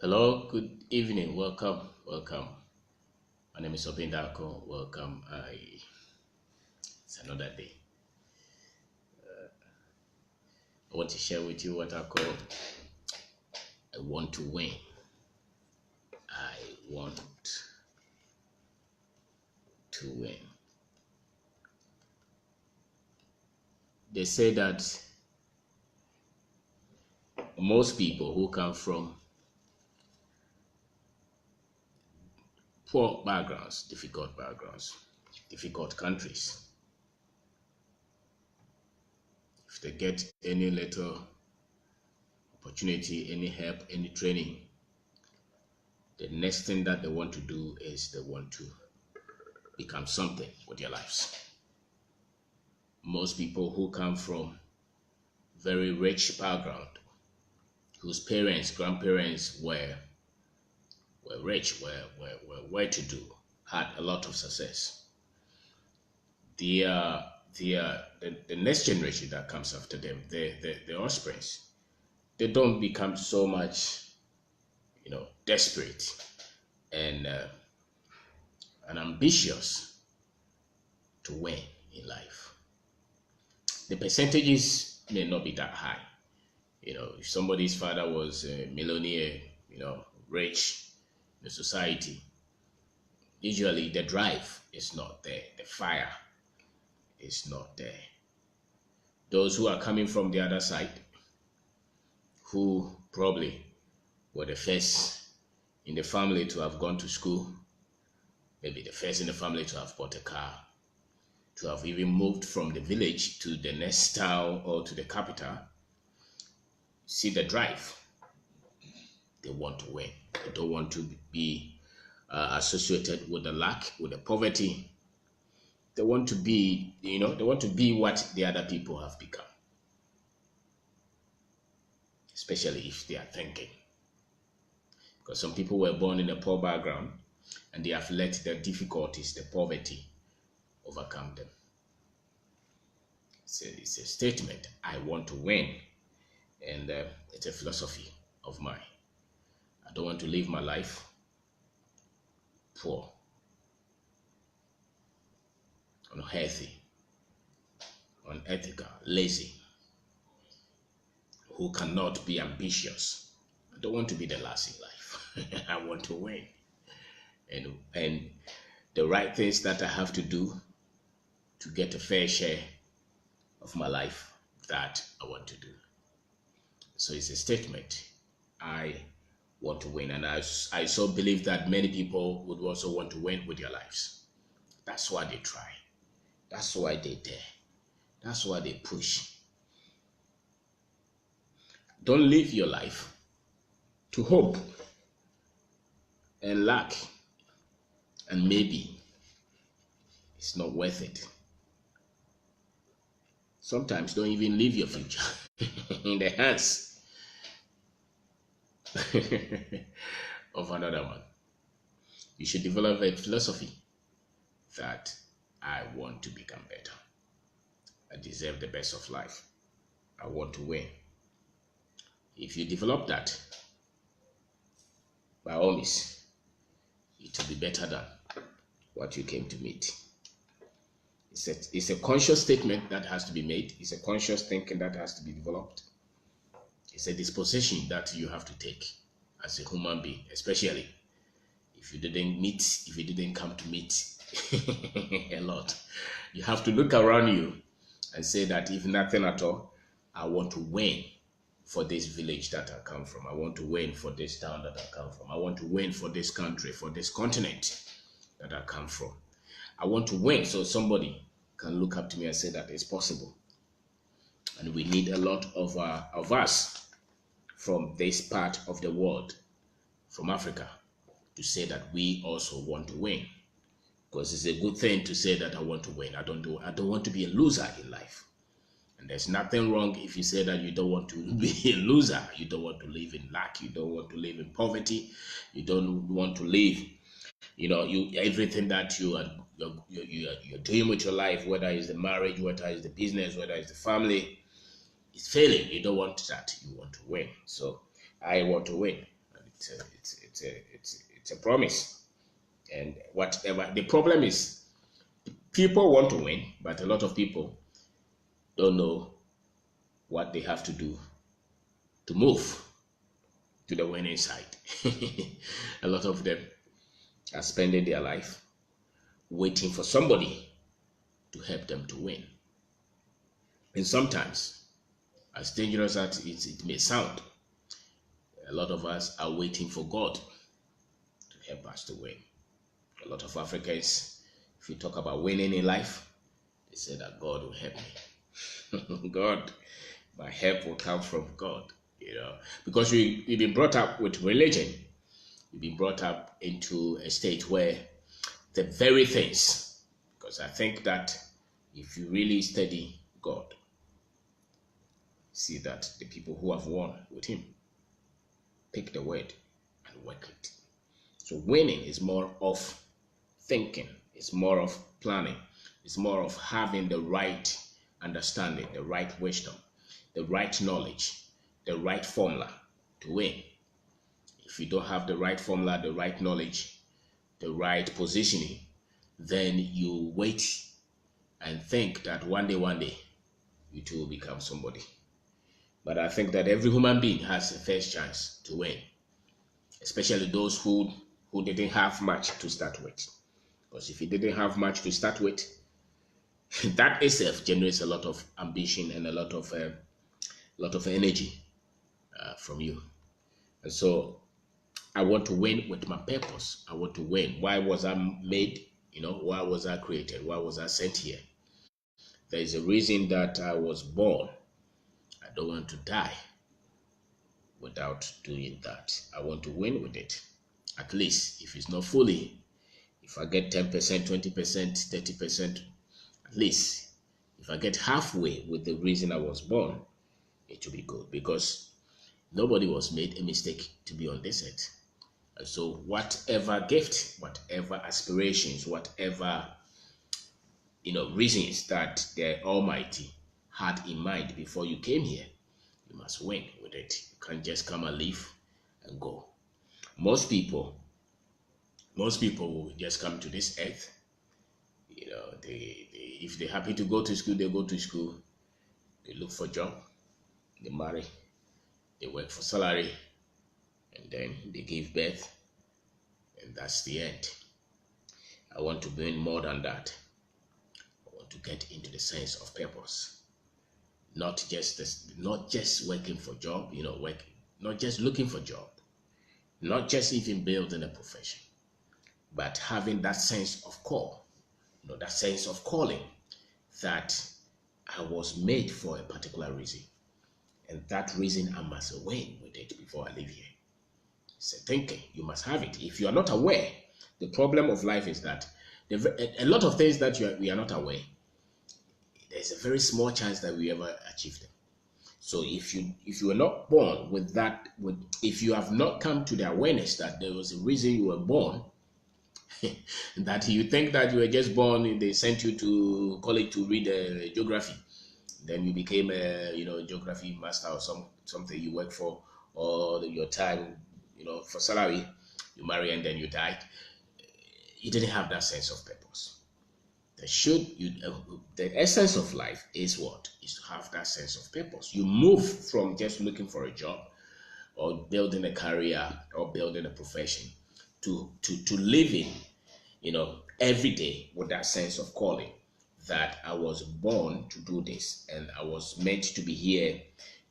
Hello, good evening. Welcome. My name is Obindako. Welcome. It's another day. I want to share with you what I call I want to win. I want to win. They say that most people who come from poor backgrounds, difficult countries, if they get any little opportunity, any help, any training, the next thing that they want to do is they want to become something with their lives. Most people who come from very rich background, whose parents, grandparents were rich, were well-to-do, had a lot of success. The next generation that comes after them, the offsprings, they don't become so much, desperate and ambitious to win in life. The percentages may not be that high. If somebody's father was a millionaire, rich in the society, usually the drive is not there, the fire is not there. Those who are coming from the other side, who probably were the first in the family to have gone to school, maybe the first in the family to have bought a car, to have even moved from the village to the next town or to the capital, see the drive. They want to win. They don't want to be associated with the lack, with the poverty. They want to be, they want to be what the other people have become, especially if they are thinking. Because some people were born in a poor background and they have let the difficulties, the poverty, overcome them. It's a statement. I want to win. And it's a philosophy of mine. I don't want to live my life poor, unhealthy, unethical, lazy, who cannot be ambitious. I don't want to be the last in life. I want to win. And the right things that I have to do to get a fair share of my life, that I want to do. So it's a statement. I want to win. And I so believe that many people would also want to win with their lives. That's why they try. That's why they dare. That's why they push. Don't live your life to hope and lack and maybe it's not worth it. Sometimes don't even leave your future in the hands of another one. You should develop a philosophy that I want to become better. I deserve the best of life. I want to win. If you develop that, by all means, it will be better than what you came to meet. It's a conscious statement that has to be made. It's a conscious thinking that has to be developed. It's a disposition that you have to take as a human being, especially if you didn't come to meet a lot. You have to look around you and say that if nothing at all, I want to win for this village that I come from. I want to win for this town that I come from. I want to win for this country, for this continent that I come from. I want to win so somebody can look up to me and say that it's possible. And we need a lot of us from this part of the world, from Africa, to say that we also want to win. Because it's a good thing to say that I want to win. I don't want to be a loser in life. And there's nothing wrong if you say that you don't want to be a loser. You don't want to live in lack. You don't want to live in poverty. You don't want to live, everything that you're doing with your life, whether it's the marriage, whether it's the business, whether it's the family, is failing. You don't want that. You want to win. So I want to win. It's a promise. And whatever the problem is, people want to win, but a lot of people don't know what they have to do to move to the winning side. A lot of them are spending their life waiting for somebody to help them to win. And sometimes, as dangerous as it may sound, a lot of us are waiting for God to help us to win. A lot of Africans, if you talk about winning in life, they say that God will help me. God, my help will come from God, because we've been brought up with religion. We've been brought up into a state where the very things, because I think that if you really study God, see that the people who have won with him pick the word and work it. So winning is more of thinking, it's more of planning, it's more of having the right understanding, the right wisdom, the right knowledge, the right formula to win. If you don't have the right formula, the right knowledge, the right positioning, then you wait and think that one day, you too will become somebody. But I think that every human being has a first chance to win, especially those who didn't have much to start with. Because if you didn't have much to start with, that itself generates a lot of ambition and a lot of energy from you. And so I want to win with my purpose. I want to win. Why was I made? Why was I created? Why was I sent here? There is a reason that I was born. I don't want to die without doing that. I want to win with it. At least, if it's not fully, if I get 10%, 20%, 30%, at least, if I get halfway with the reason I was born, it will be good, because nobody was made a mistake to be on this earth. And so whatever gift, whatever aspirations, whatever reasons that the Almighty had in mind before you came here, you must win with it. You can't just come and leave and go. Most people will just come to this earth. If they're happy to go to school, they go to school. They look for a job. They marry. They work for salary. And then they give birth. And that's the end. I want to win more than that. I want to get into the sense of purpose. Not just working for job, not just looking for job. Not just even building a profession. But having that sense of call, that sense of calling, that I was made for a particular reason. And that reason I must win with it before I leave here. It's a thinking. You must have it. If you are not aware, the problem of life is that a lot of things that we are not aware, there's a very small chance that we ever achieve them. So if you are not born with that, if you have not come to the awareness that there was a reason you were born, that you think that you were just born, they sent you to college to read geography, then you became a geography master or something you work for, or your time for salary, you marry and then you die. You didn't have that sense of purpose. The essence of life is what? Is to have that sense of purpose. You move from just looking for a job or building a career or building a profession to living, every day with that sense of calling, that I was born to do this and I was meant to be here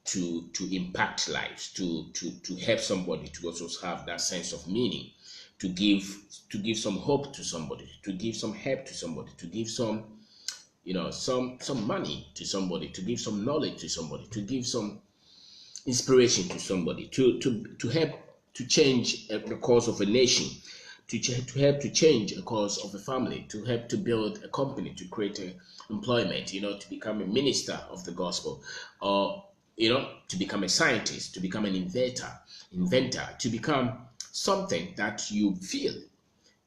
to impact lives, to help somebody, to also have that sense of meaning, to give some hope to somebody, to give some help to somebody, to give some some money to somebody, to give some knowledge to somebody, to give some inspiration to somebody, to help to change the course of a nation, to help to change the course of a family, to help to build a company, to create employment, to become a minister of the gospel, or to become a scientist, to become an inventor, to become something that you feel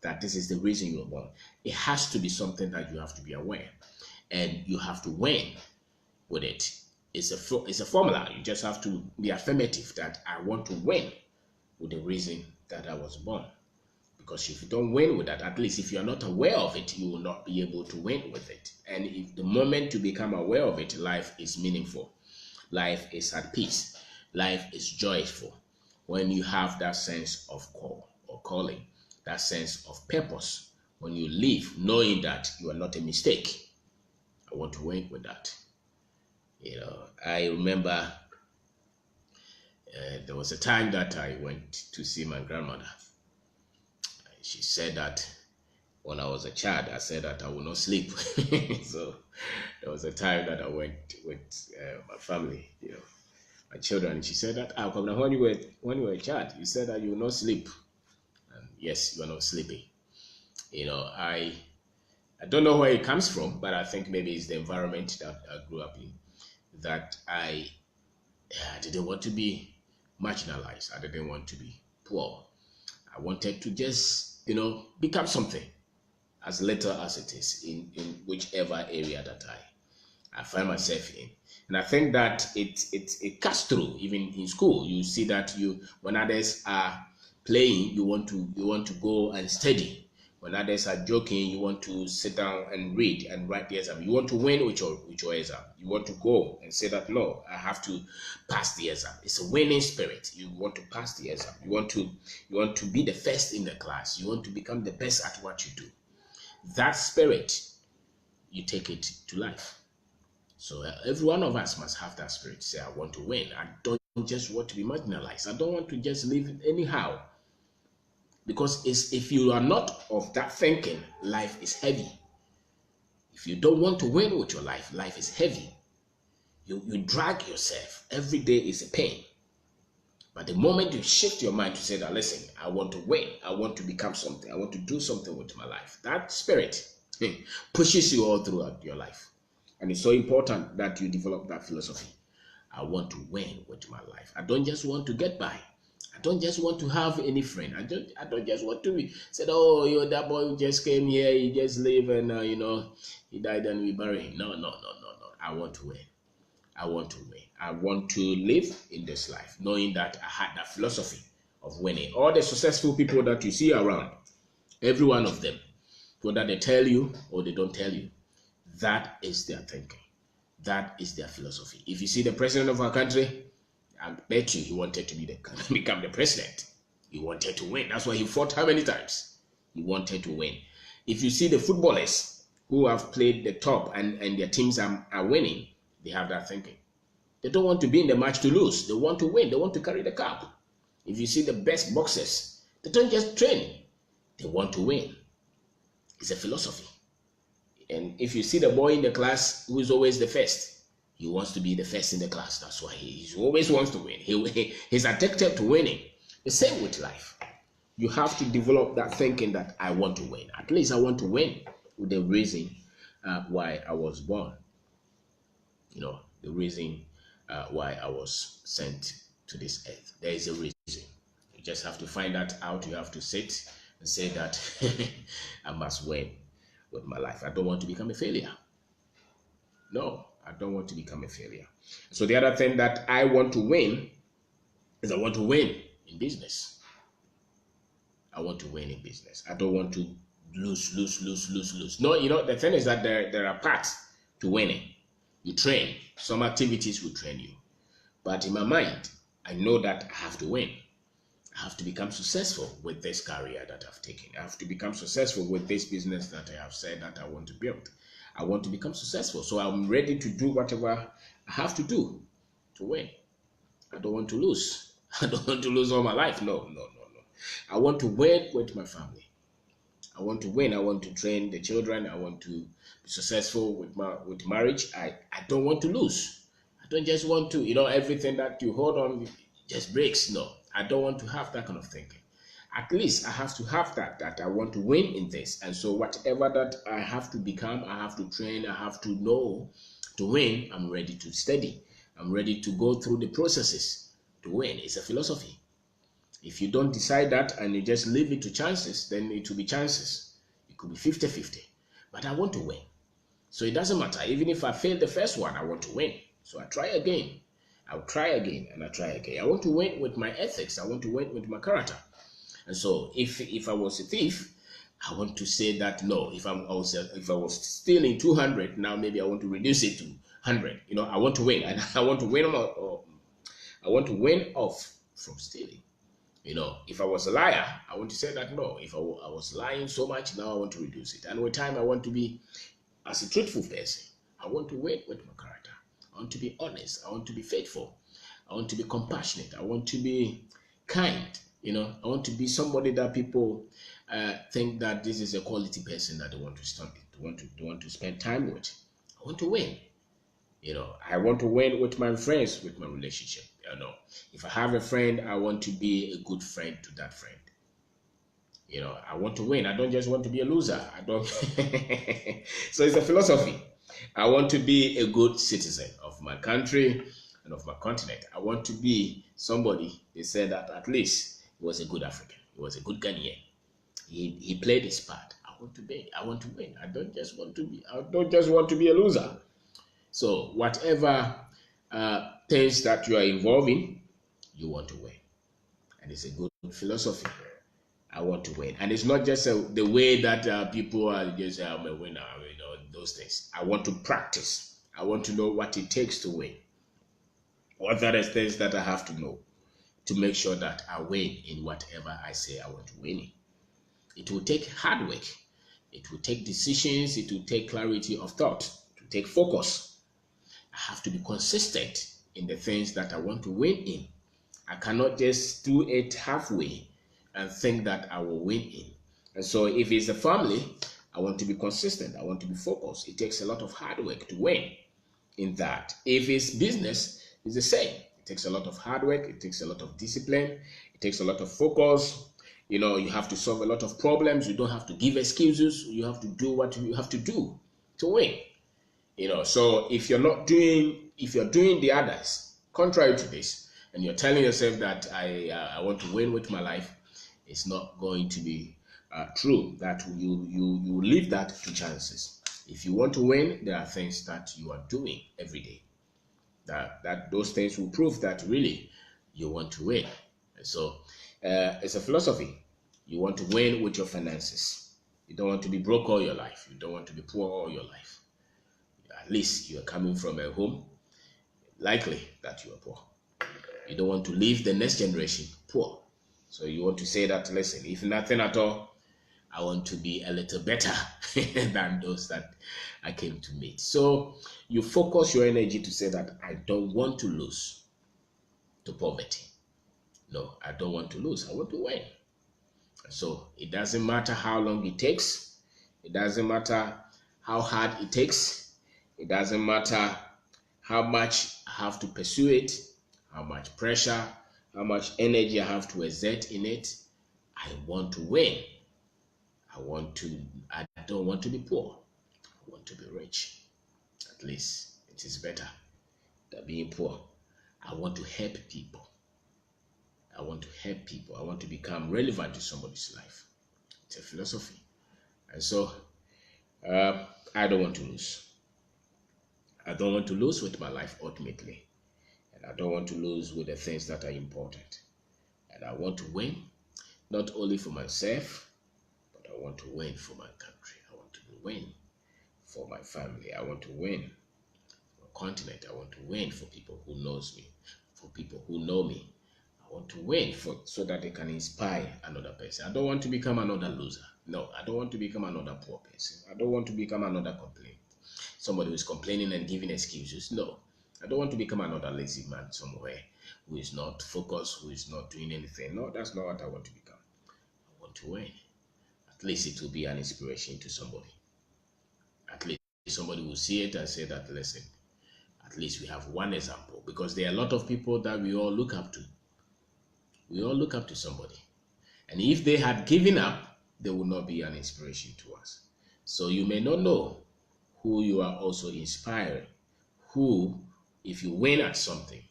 that this is the reason you were born. It has to be something that you have to be aware, and you have to win with it. It's a formula. You just have to be affirmative that I want to win with the reason that I was born. Because if you don't win with that, at least if you are not aware of it, you will not be able to win with it. And if the moment you become aware of it, life is meaningful. Life is at peace. Life is joyful. When you have that sense of call or calling, that sense of purpose, when you live knowing that you are not a mistake. I want to win with that. I remember there was a time that I went to see my grandmother. She said that when I was a child, I said that I would not sleep. So there was a time that I went with my family, my children, and she said that, Kwabena, when you were a child, you said that you will not sleep. And yes, you are not sleeping. I don't know where it comes from, but I think maybe it's the environment that I grew up in. That I didn't want to be marginalized. I didn't want to be poor. I wanted to just, become something, as little as it is, in whichever area that I find myself in. And I think that it cuts through even in school. You see that when others are playing, you want to go and study. When others are joking, you want to sit down and read and write the exam. You want to win with your exam. You want to go and say that, no, I have to pass the exam. It's a winning spirit. You want to pass the exam. You want to be the first in the class. You want to become the best at what you do. That spirit, you take it to life. So every one of us must have that spirit. Say, I want to win. I don't just want to be marginalized. I don't want to just live anyhow. Because if you are not of that thinking, life is heavy. If you don't want to win with your life, life is heavy. You drag yourself. Every day is a pain. But the moment you shift your mind to say that, listen, I want to win. I want to become something. I want to do something with my life. That spirit pushes you all throughout your life. And it's so important that you develop that philosophy. I want to win with my life. I don't just want to get by. I don't just want to have any friend. I don't just want to be said, oh, that boy who just came here, he just live and he died and we bury him. No. I want to win. I want to win. I want to live in this life, knowing that I had that philosophy of winning. All the successful people that you see around, every one of them, whether they tell you or they don't tell you, that is their thinking. That is their philosophy. If you see the president of our country, I bet you he wanted to become the president. He wanted to win. That's why he fought how many times? He wanted to win. If you see the footballers who have played the top and their teams are winning, they have that thinking. They don't want to be in the match to lose. They want to win. They want to carry the cup. If you see the best boxers, they don't just train. They want to win. It's a philosophy. And if you see the boy in the class who is always the first, he wants to be the first in the class. That's why he always wants to win. He's addicted to winning. The same with life. You have to develop that thinking that I want to win. At least I want to win with the reason why I was born. The reason why I was sent to this earth. There is a reason. You just have to find that out. You have to sit and say that I must win with my life. I don't want to become a failure. No, I don't want to become a failure. So the other thing that I want to win is I want to win in business. I want to win in business. I don't want to lose. No, the thing is that there are paths to winning. You train. Some activities will train you. But in my mind, I know that I have to win. I have to become successful with this career that I've taken. I have to become successful with this business that I have said that I want to build. I want to become successful. So I'm ready to do whatever I have to do to win. I don't want to lose. I don't want to lose all my life. No. I want to win with my family. I want to win. I want to train the children. I want to be successful with marriage. I don't want to lose. I don't just want to, everything that you hold on just breaks. No, I don't want to have that kind of thinking. At least I have to have that I want to win in this. And so whatever that I have to become, I have to train, I have to know to win, I'm ready to study. I'm ready to go through the processes to win. It's a philosophy. If you don't decide that and you just leave it to chances, then it will be chances. It could be 50-50. But I want to win. So it doesn't matter. Even if I fail the first one, I want to win. So I try again. I'll try again and I try again. I want to win with my ethics. I want to win with my character. And so if I was a thief, I want to say that no. If I was stealing 200, now maybe I want to reduce it to 100. I want to win, and I want to win. I want to win off from stealing. If I was a liar, I want to say that no. If I was lying so much, now I want to reduce it. And with time, I want to be as a truthful person. I want to win with my character. I want to be honest. I want to be faithful. I want to be compassionate. I want to be kind. I want to be somebody that people think that this is a quality person that they want to study, they want to spend time with. I want to win. I want to win with my friends, with my relationship. If I have a friend, I want to be a good friend to that friend. I want to win. I don't just want to be a loser. I don't. So it's a philosophy. I want to be a good citizen of my country and of my continent. I want to be somebody. They said that at least he was a good African. He was a good Ghanaian. He played his part. I want to be. I want to win. I don't just want to be. I don't just want to be a loser. So whatever things that you are involved in, you want to win, and it's a good philosophy. I want to win, and it's not just the way that people are just I'm a winner, those things. I want to practice. I want to know what it takes to win. What are the things that I have to know to make sure that I win in whatever I say I want to win in. It will take hard work. It will take decisions. It will take clarity of thought. It will take focus. I have to be consistent in the things that I want to win in. I cannot just do it halfway and think that I will win in. And so if it's a family, I want to be consistent. I want to be focused. It takes a lot of hard work to win in that. If it's business, it's the same. It takes a lot of hard work. It takes a lot of discipline. It takes a lot of focus. You have to solve a lot of problems. You don't have to give excuses. You have to do what you have to do to win. So if you're doing the others contrary to this, and you're telling yourself that I want to win with my life, it's not going to be true. That you leave that to chances. If you want to win, there are things that you are doing every day. That those things will prove that really you want to win. And so it's a philosophy. You want to win with your finances. You don't want to be broke all your life. You don't want to be poor all your life. At least you are coming from a home likely that you are poor. You don't want to leave the next generation poor. So you want to say that, listen, if nothing at all, I want to be a little better than those that I came to meet. So you focus your energy to say that I don't want to lose to poverty. No, I don't want to lose. I want to win. So it doesn't matter how long it takes. It doesn't matter how hard it takes. It doesn't matter how much I have to pursue it, how much pressure, how much energy I have to exert in it. I want to win. I don't want to be poor. I want to be rich. At least it is better than being poor. I want to help people. I want to help people. I want to become relevant to somebody's life. It's a philosophy. And so I don't want to lose. I don't want to lose with my life ultimately. And I don't want to lose with the things that are important. And I want to win, not only for myself, but I want to win for my country. I want to win for my family. I want to win for a continent. I want to win for people who knows me, for people who know me. I want to win so that they can inspire another person. I don't want to become another loser. No, I don't want to become another poor person. I don't want to become another complaint. Somebody who is complaining and giving excuses. No, I don't want to become another lazy man somewhere who is not focused, who is not doing anything. No, that's not what I want to become. I want to win. At least it will be an inspiration to somebody. At least somebody will see it and say that, listen, at least we have one example. Because there are a lot of people that we all look up to. We all look up to somebody. And if they had given up, they would not be an inspiration to us. So you may not know who you are also inspiring, who, if you win at something,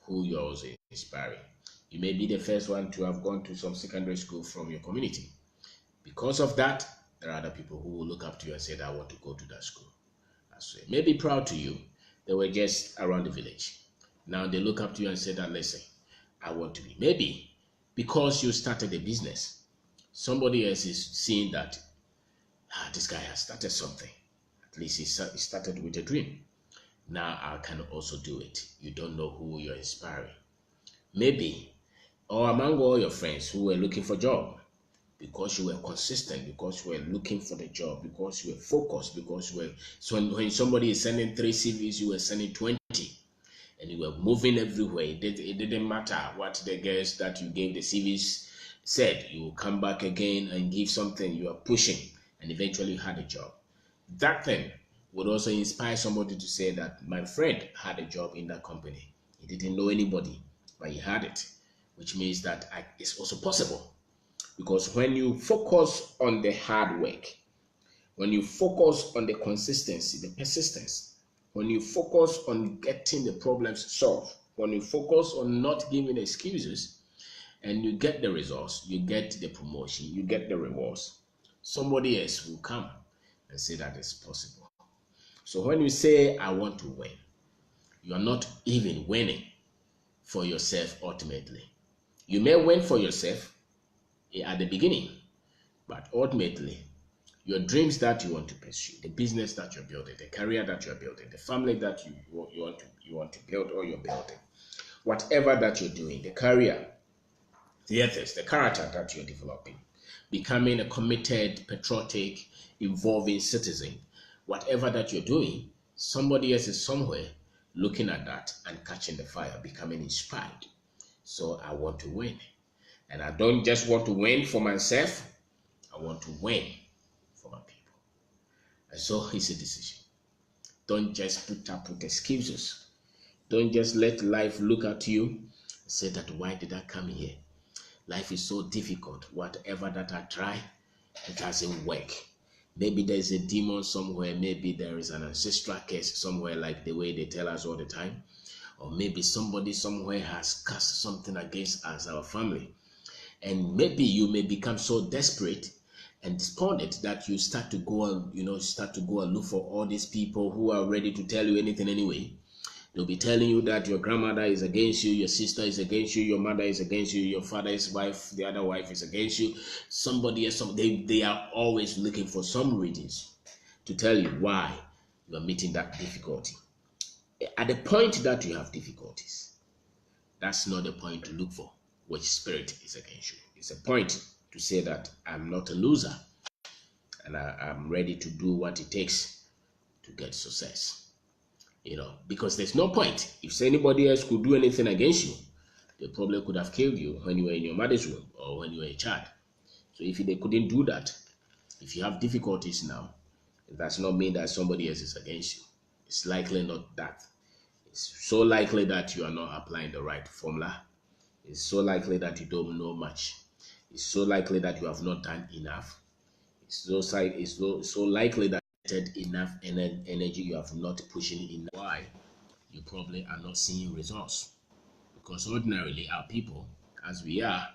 who you're also inspiring. You may be the first one to have gone to some secondary school from your community. Because of that, there are other people who will look up to you and say, I want to go to that school. May be proud to you. They were just around the village. Now they look up to you and say that, listen, I want to be. Maybe because you started a business, somebody else is seeing that this guy has started something. At least he started with a dream. Now I can also do it. You don't know who you're inspiring. Maybe, or among all your friends who were looking for a job, because you were consistent, because you were looking for the job, because you were focused, because you were, so when somebody is sending 3 CVs, you were sending 20, and you were moving everywhere. It didn't matter what the girls that you gave the CVs said. You will come back again and give something. You are pushing, and eventually you had a job. That thing would also inspire somebody to say that my friend had a job in that company. He didn't know anybody, but he had it, which means that it's also possible. Because when you focus on the hard work, when you focus on the consistency, the persistence, when you focus on getting the problems solved, when you focus on not giving excuses, and you get the results, you get the promotion, you get the rewards, somebody else will come and say that it's possible. So when you say, I want to win, you are not even winning for yourself ultimately. You may win for yourself at the beginning, but ultimately, your dreams that you want to pursue, the business that you're building, the career that you're building, the family that you want to build or you're building, whatever that you're doing, the career, the ethics, the character that you're developing, becoming a committed, patriotic, involving citizen, whatever that you're doing, somebody else is somewhere looking at that and catching the fire, becoming inspired. So I want to win. And I don't just want to win for myself, I want to win for my people. And so it's a decision. Don't just put up with excuses. Don't just let life look at you and say that, why did I come here? Life is so difficult. Whatever that I try, it doesn't work. Maybe there's a demon somewhere. Maybe there is an ancestral curse somewhere, like the way they tell us all the time. Or maybe somebody somewhere has cast something against us, our family. And maybe you may become so desperate and despondent that you start to go and look for all these people who are ready to tell you anything anyway. They'll be telling you that your grandmother is against you, your sister is against you, your mother is against you, your father's wife, the other wife is against you. Somebody else, they are always looking for some reasons to tell you why you are meeting that difficulty. At the point that you have difficulties, that's not the point to look for which spirit is against you. It's a point to say that I'm not a loser and I'm ready to do what it takes to get success. Because there's no point. If anybody else could do anything against you, they probably could have killed you when you were in your mother's womb or when you were a child. So if they couldn't do that, if you have difficulties now, it does not mean that somebody else is against you. It's likely not that. It's so likely that you are not applying the right formula. It's so likely that you don't know much. It's so likely that you have not done enough. It's so likely that enough energy you have not pushing enough. Why? You probably are not seeing results. Because ordinarily our people, as we are,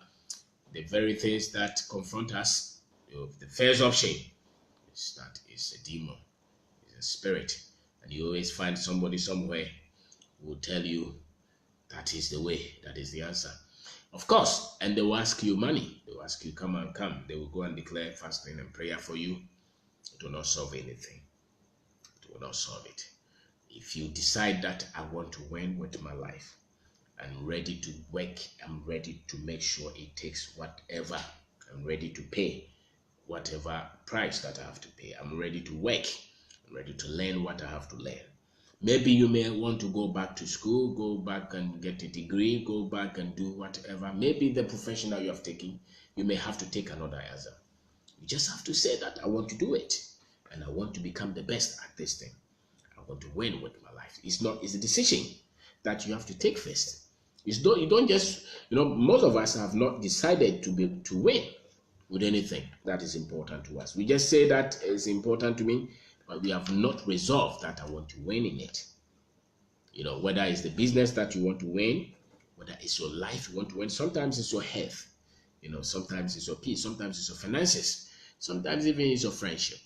the very things that confront us, the first option is that it's a demon, it's a spirit. And you always find somebody somewhere who will tell you that is the way, that is the answer. Of course, and they will ask you money. They will ask you, come and come. They will go and declare fasting and prayer for you. It will not solve anything. It will not solve it. If you decide that I want to win with my life, I'm ready to work, I'm ready to make sure it takes whatever, I'm ready to pay whatever price that I have to pay. I'm ready to work, I'm ready to learn what I have to learn. Maybe you may want to go back to school, go back and get a degree, go back and do whatever. Maybe the profession that you have taken, you may have to take another exam. You just have to say that I want to do it and I want to become the best at this thing. I want to win with my life. It's a decision that you have to take first. You don't just, most of us have not decided to win with anything that is important to us. We just say that it's important to me, but we have not resolved that I want to win in it. Whether it's the business that you want to win, whether it's your life you want to win. Sometimes it's your health. Sometimes it's your peace. Sometimes it's your finances. Sometimes even it's your friendship.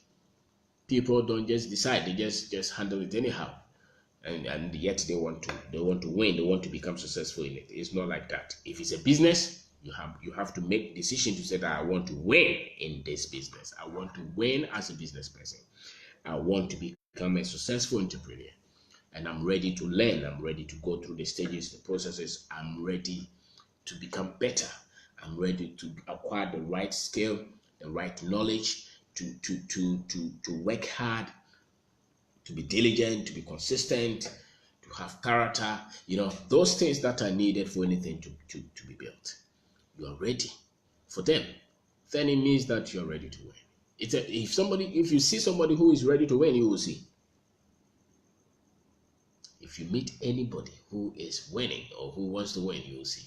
People don't just decide. They just handle it anyhow. and yet they want to win, they want to become successful in it. It's not like that. If it's a business, you have to make decision to say that I want to win in this business. I want to win as a business person. I want to become a successful entrepreneur. And I'm ready to learn. I'm ready to go through the stages, the processes. I'm ready to become better. I'm ready to acquire the right skill, the right knowledge, to work hard, to be diligent, to be consistent, to have character, those things that are needed for anything to be built. You are ready for them. Then it means that you're ready to win. If you see somebody who is ready to win, you will see. If you meet anybody who is winning or who wants to win, you will see.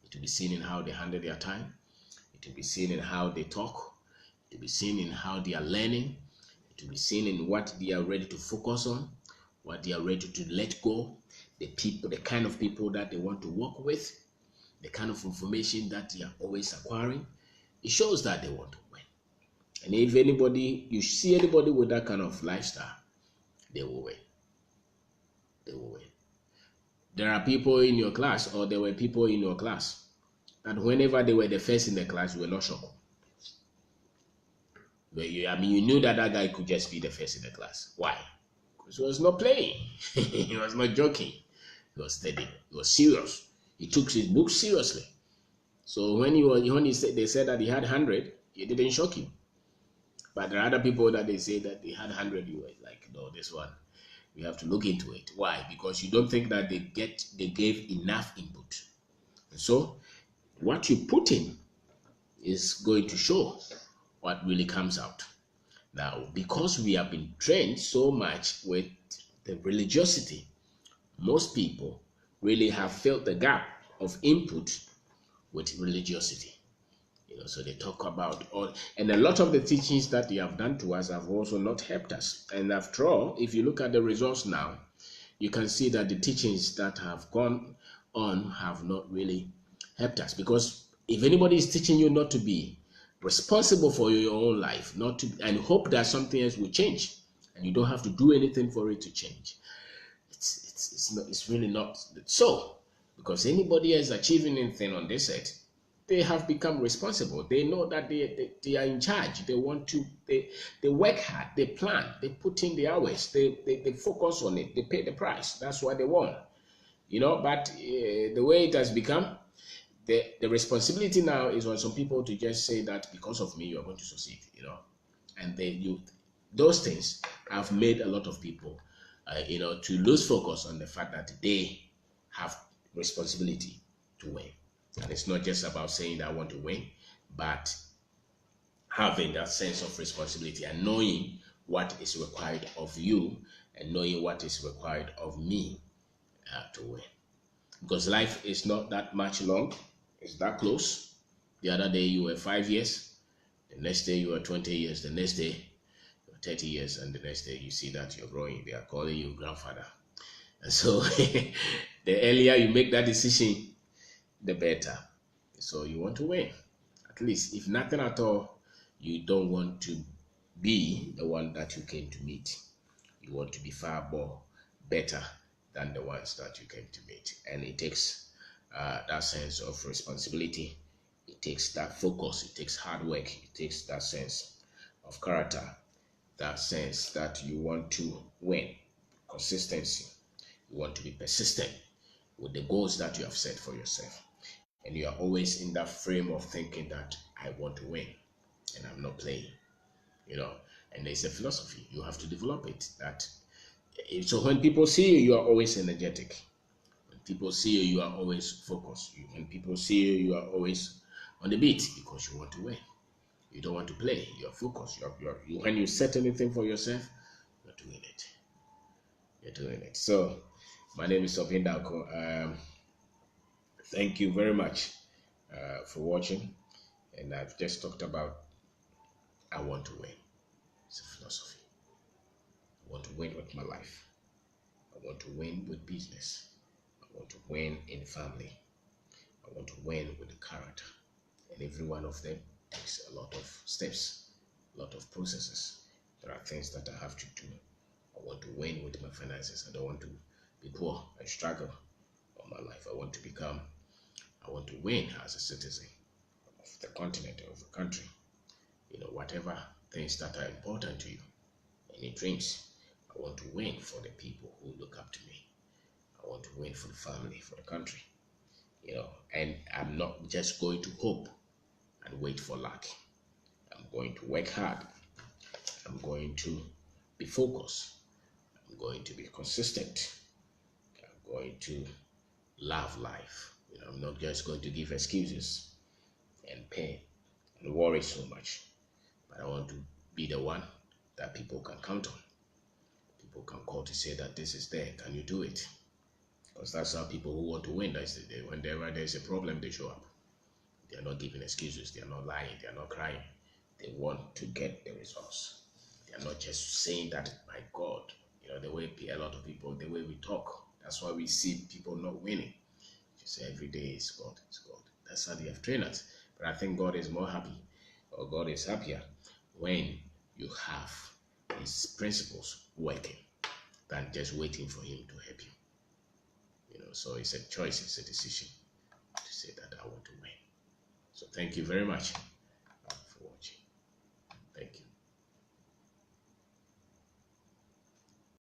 It will be seen in how they handle their time. It will be seen in how they talk. It will be seen in how they are learning. It will be seen in what they are ready to focus on, what they are ready to let go, the kind of people that they want to work with, the kind of information that they are always acquiring. It shows that they want to win. And if you see anybody with that kind of lifestyle, they will win. They will win. There are people in your class, or there were people in your class, that whenever they were the first in the class, you were not shocked. But you knew that guy could just be the first in the class. Why? Because he was not playing. He was not joking. He was steady. He was serious. He took his book seriously. So when they said that he had 100, it didn't shock you. But there are other people that they say that they had 100, you were like, no, this one, we have to look into it. Why? Because you don't think that they gave enough input. And so what you put in is going to show what really comes out. Now, because we have been trained so much with the religiosity, most people really have filled the gap of input with religiosity. So they talk about and a lot of the teachings that they have done to us have also not helped us. And after all, if you look at the results now, you can see that the teachings that have gone on have not really helped us. Because if anybody is teaching you not to be responsible for your own life, and hope that something else will change, and you don't have to do anything for it to change, it's really not so. Because anybody else achieving anything on this earth, they have become responsible. They know that they are in charge. They want to, they work hard, they plan, they put in the hours, they focus on it, they pay the price. That's what they want. But the way it has become, the responsibility now is on some people to just say that because of me, you are going to succeed, and those things have made a lot of people, to lose focus on the fact that they have responsibility to win. And it's not just about saying that I want to win, but having that sense of responsibility and knowing what is required of you and knowing what is required of me to win. Because life is not that much long. It's that close. The other day you were 5 years. The next day you were 20 years. The next day you were 30 years. And the next day you see that you're growing. They are calling you grandfather. And so the earlier you make that decision, the better. So you want to win. At least, if nothing at all, you don't want to be the one that you came to meet. You want to be far more better than the ones that you came to meet. And it takes that sense of responsibility. It takes that focus. It takes hard work. It takes that sense of character. That sense that you want to win. Consistency. You want to be persistent with the goals that you have set for yourself. And you are always in that frame of thinking that I want to win and I'm not playing, and there's a philosophy. You have to develop it. So when people see you, you are always energetic. When people see you, you are always focused. When people see you, you are always on the beat because you want to win. You don't want to play. You are focused. When you set anything for yourself, you're doing it. You're doing it. So my name is Kwabena. Thank you very much for watching. And I've just talked about I want to win. It's a philosophy. I want to win with my life. I want to win with business. I want to win in family. I want to win with the character. And every one of them takes a lot of steps, a lot of processes. There are things that I have to do I want to win with my finances. I don't want to be poor and struggle all my life. I want to win as a citizen of the continent, of the country. Whatever things that are important to you, any dreams, I want to win for the people who look up to me. I want to win for the family, for the country. And I'm not just going to hope and wait for luck. I'm going to work hard. I'm going to be focused. I'm going to be consistent. I'm going to love life. I'm not just going to give excuses and pain and worry so much, but I want to be the one that people can count on. People can call to say that this is there. Can you do it? Because that's how people who want to win, whenever there's a problem, they show up. They are not giving excuses. They are not lying. They are not crying. They want to get the results. They are not just saying that, my God, the way a lot of people, the way we talk, that's why we see people not winning. You say every day is God, it's God. That's how they have trained us. But I think God is more happy, or God is happier when you have His principles working than just waiting for Him to help you. So it's a choice, it's a decision to say that I want to win. So thank you very much.